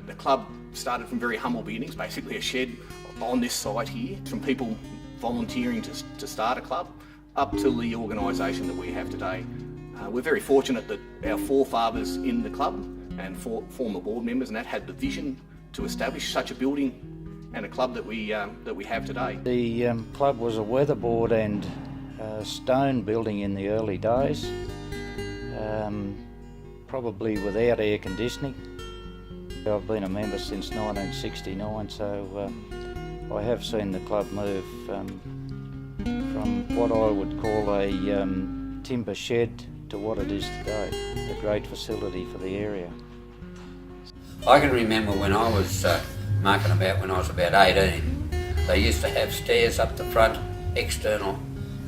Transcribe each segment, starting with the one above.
The club started from very humble beginnings, basically a shed on this site here, from people volunteering to start a club up to the organisation that we have today. We're very fortunate that our forefathers in the club and former board members and that had the vision to establish such a building and a club that we have today. The club was a weatherboard and stone building in the early days, probably without air conditioning. I've been a member since 1969, so I have seen the club move from what I would call a timber shed to what it is today, a great facility for the area. I can remember when I was marking about when I was about 18, they used to have stairs up the front, external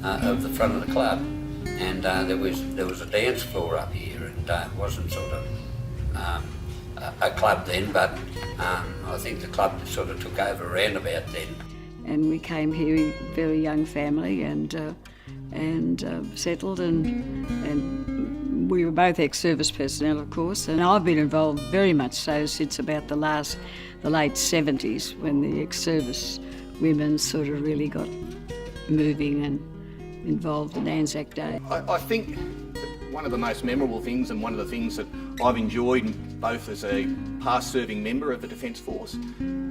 of the front of the club, and there was a dance floor up here, and it wasn't sort of a club then, but I think the club sort of took over around about then. And we came here, a very young family, and settled, and we were both ex-service personnel, of course, and I've been involved very much so since about the late 70s, when the ex-service women sort of really got moving and involved in Anzac Day. I think one of the most memorable things, and one of the things that I've enjoyed both as a past serving member of the Defence Force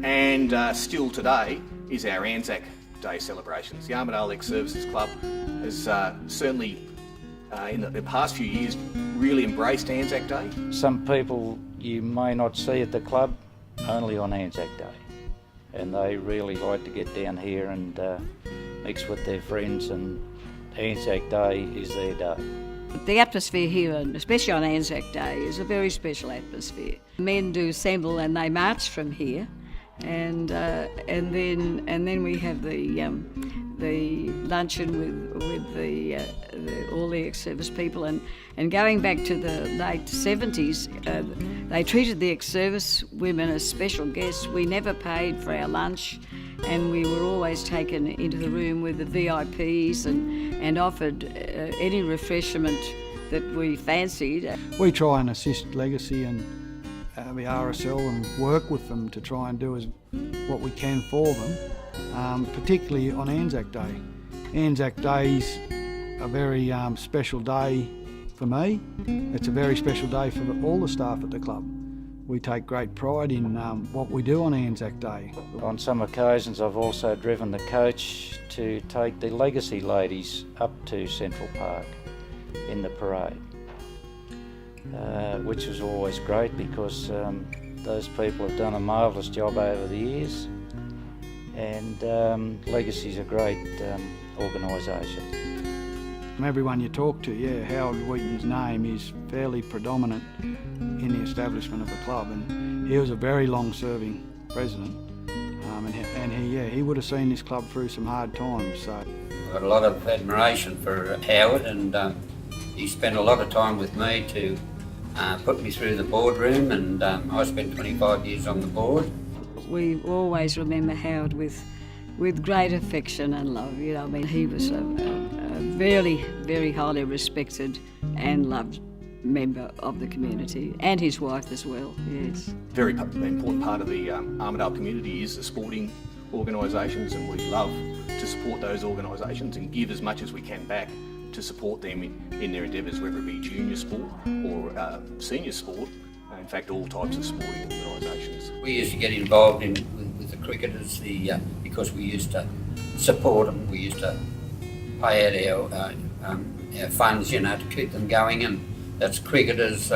and still today, is our Anzac Day celebrations. The Armidale Ex-Services Club has certainly in the past few years really embraced Anzac Day. Some people you may not see at the club only on Anzac Day, and they really like to get down here and mix with their friends, and Anzac Day is their day. The atmosphere here, and especially on Anzac Day, is a very special atmosphere. Men do assemble and they march from here, and then we have the luncheon with all the ex-service people, and going back to the late 70s, they treated the ex-service women as special guests. We never paid for our lunch, and we were always taken into the room with the VIPs and offered any refreshment that we fancied. We try and assist Legacy and the RSL and work with them to try and do what we can for them, particularly on Anzac Day. Anzac Day's a very special day for me. It's a very special day for all the staff at the club. We take great pride in what we do on Anzac Day. On some occasions I've also driven the coach to take the Legacy ladies up to Central Park in the parade, which was always great because those people have done a marvellous job over the years, and Legacy's a great organisation. From everyone you talk to, Howard Wheaton's name is fairly predominant in the establishment of the club, and he was a very long-serving president, and he would have seen this club through some hard times. So I've got a lot of admiration for Howard, and he spent a lot of time with me to put me through the boardroom, and I spent 25 years on the board. We always remember Howard with great affection and love. You know, I mean, he was a very, very highly respected and loved member of the community, and his wife as well. Yes. Very important part of the Armidale community is the sporting organisations, and we love to support those organisations and give as much as we can back to support them in their endeavours, whether it be junior sport or senior sport. In fact, all types of sporting organisations. We used to get involved with the cricketers because we used to support them. We used to pay out our funds, to keep them going, and that's cricketers,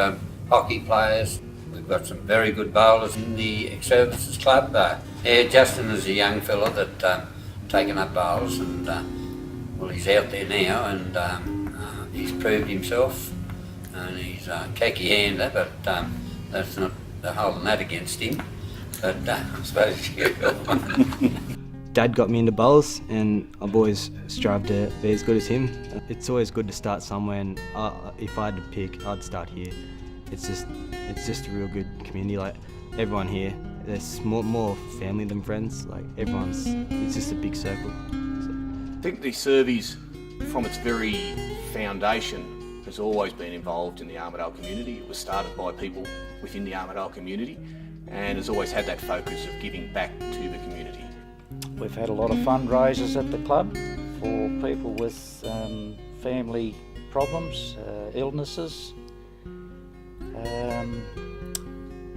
hockey players. We've got some very good bowlers in the ex-services club. Justin is a young fella that taken up bowls, and he's out there now, and he's proved himself, and he's a khaki hander, but that's not holding that against him. But I suppose Dad got me into bowls, and I've always strived to be as good as him. It's always good to start somewhere, and if I had to pick, I'd start here. It's just a real good community. Like everyone here, there's more family than friends. Like it's just a big circle. So. I think the Servies, from its very foundation, has always been involved in the Armidale community. It was started by people within the Armidale community, and has always had that focus of giving back to the community. We've had a lot of fundraisers at the club for people with family problems, illnesses.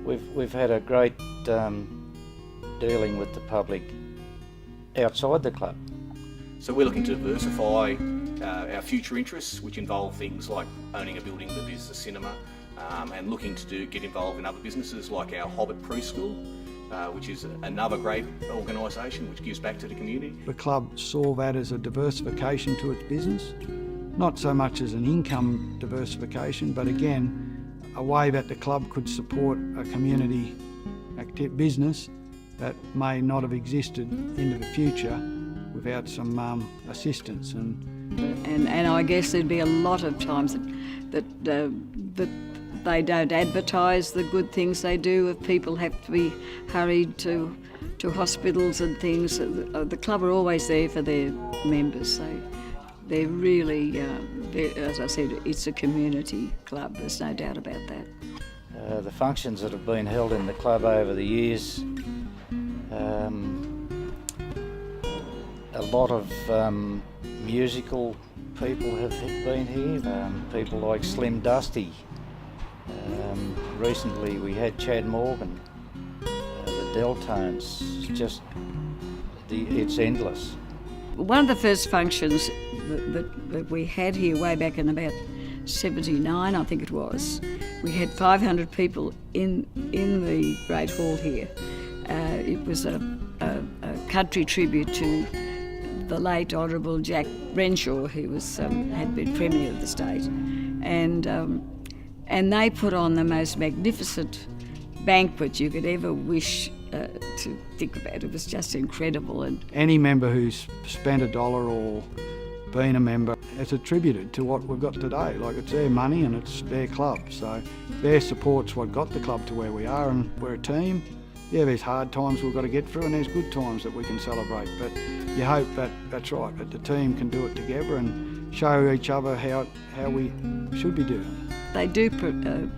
We've had a great dealing with the public outside the club. So we're looking to diversify our future interests, which involve things like owning a building that is a cinema, and looking to get involved in other businesses like our Hobbit Preschool, which is another great organisation which gives back to the community. The club saw that as a diversification to its business, not so much as an income diversification, but again, a way that the club could support a community business that may not have existed into the future without some assistance. And I guess there'd be a lot of times that they don't advertise the good things they do. If people have to be hurried to hospitals and things, the club are always there for their members. They're really, as I said, it's a community club, there's no doubt about that. The functions that have been held in the club over the years, a lot of musical people have been here, people like Slim Dusty. Recently we had Chad Morgan, the Deltones, it's endless. One of the first functions that we had here way back in about 79, I think it was, we had 500 people in the Great Hall here. It was a country tribute to the late Honourable Jack Renshaw, who was had been Premier of the state, and they put on the most magnificent banquet you could ever wish to think about. It was just incredible. And any member who's spent $1 or been a member has attributed to what we've got today. Like, it's their money and it's their club, so their support's what got the club to where we are, and we're a team. Yeah, there's hard times we've got to get through, and there's good times that we can celebrate, but you hope that's right, that the team can do it together and show each other how we should be doing. They do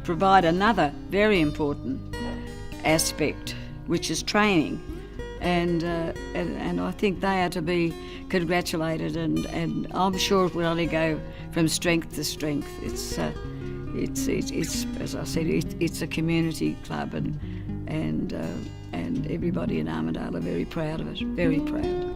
provide another very important aspect, which is training, and I think they are to be congratulated, and I'm sure it will only go from strength to strength. It's as I said, it's a community club, and everybody in Armidale are very proud of it, very proud.